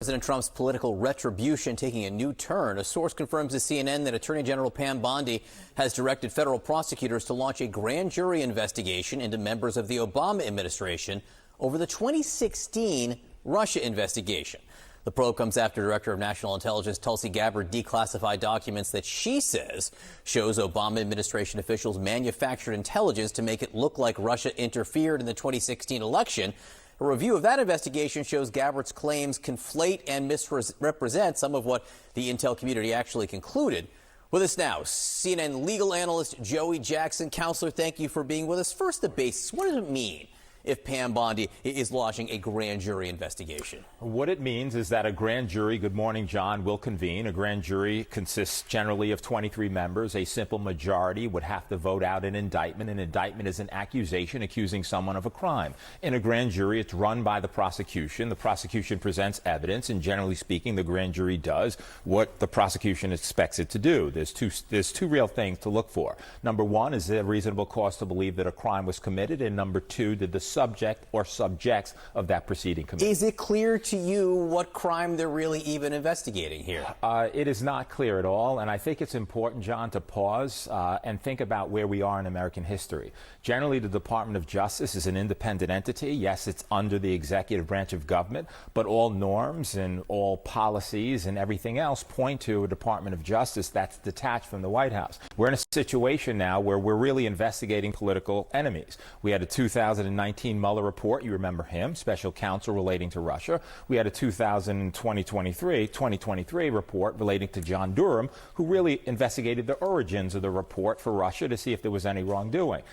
President Trump's political retribution taking a new turn. A source confirms to CNN that Attorney General Pam Bondi has directed federal prosecutors to launch a grand jury investigation into members of the Obama administration over the 2016 Russia investigation. The probe comes after Director of National Intelligence Tulsi Gabbard declassified documents that she says shows Obama administration officials manufactured intelligence to make it look like Russia interfered in the 2016 election. A review of that investigation shows Gabbard's claims conflate and misrepresent some of what the intel community actually concluded. With us now, CNN legal analyst Joey Jackson. Counselor, thank you for being with us. First, the basics. What does it mean if Pam Bondi is launching a grand jury investigation? What it means is that a grand jury, good morning, John, will convene. A grand jury consists generally of 23 members. A simple majority would have to vote out an indictment. An indictment is an accusation accusing someone of a crime. In a grand jury, it's run by the prosecution. The prosecution presents evidence, and generally speaking, the grand jury does what the prosecution expects it to do. There's two real things to look for. Number one, is there a reasonable cause to believe that a crime was committed? And number two, did the subject or subjects of that proceeding committed? Is it clear to you what crime they're really even investigating here? It is not clear at all, and I think it's important, John, to pause and think about where we are in American history. Generally, the Department of Justice is an independent entity. Yes, it's under the executive branch of government, but all norms and all policies and everything else point to a Department of Justice that's detached from the White House. We're in a situation now where we're really investigating political enemies. We had a 2019 Mueller report, you remember him, special counsel relating to Russia. We had a 2023 report relating to John Durham, who really investigated the origins of the report for Russia to see if there was any wrongdoing.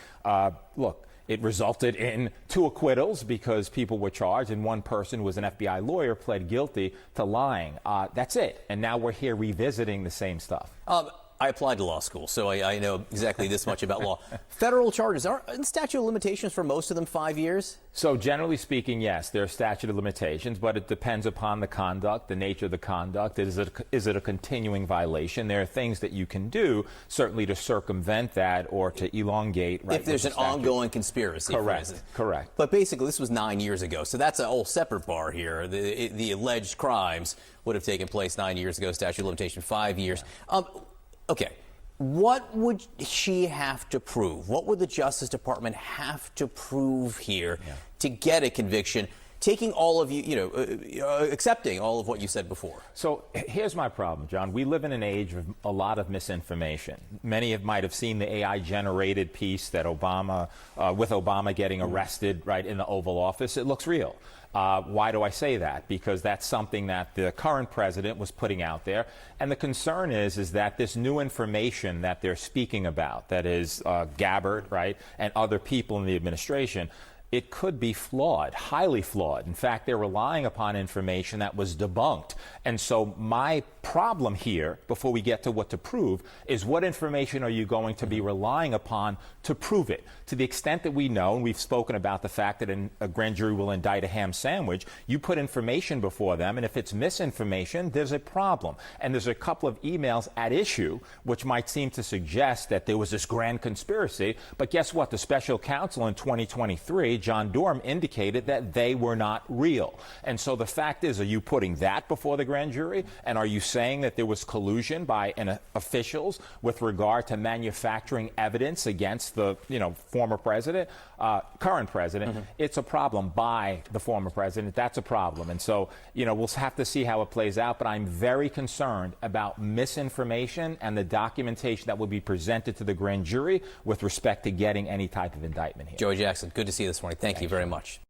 Look, it resulted in 2 acquittals because people were charged, and one person who was an FBI lawyer pled guilty to lying. That's it. And now we're here revisiting the same stuff. I applied to law school, so I know exactly this much about law. Federal charges, aren't statute of limitations for most of them 5 years? So generally speaking, yes, there are statute of limitations, but it depends upon the conduct, the nature of the conduct. Is it a continuing violation? There are things that you can do, certainly to circumvent that or to elongate. Right, if there's an ongoing conspiracy, correct, correct. But basically, this was 9 years ago, so that's a whole separate bar here. The alleged crimes would have taken place 9 years ago, statute of limitation 5 years. Yeah. Okay, what would she have to prove? What would the Justice Department have to prove here to get a conviction, taking all of accepting all of what you said before? So here's my problem, John. We live in an age of a lot of misinformation. Many might have seen the AI-generated piece that with Obama getting arrested right in the Oval Office. It looks real. Why do I say that? Because that's something that the current president was putting out there. And the concern is that this new information that they're speaking about, that is Gabbard, right, and other people in the administration, it could be flawed, highly flawed. In fact, they're relying upon information that was debunked. And so my problem here, before we get to what to prove, is what information are you going to be relying upon to prove it? To the extent that we know, and we've spoken about the fact that a grand jury will indict a ham sandwich, you put information before them, and if it's misinformation, there's a problem. And there's a couple of emails at issue which might seem to suggest that there was this grand conspiracy, but guess what? The special counsel in 2023, John Durham, indicated that they were not real. And so the fact is, are you putting that before the grand jury? And are you saying that there was collusion by officials with regard to manufacturing evidence against the former president, current president? It's a problem by the former president. That's a problem. And so, we'll have to see how it plays out. But I'm very concerned about misinformation and the documentation that will be presented to the grand jury with respect to getting any type of indictment here. Joey Jackson, good to see you this morning. Thank you very much.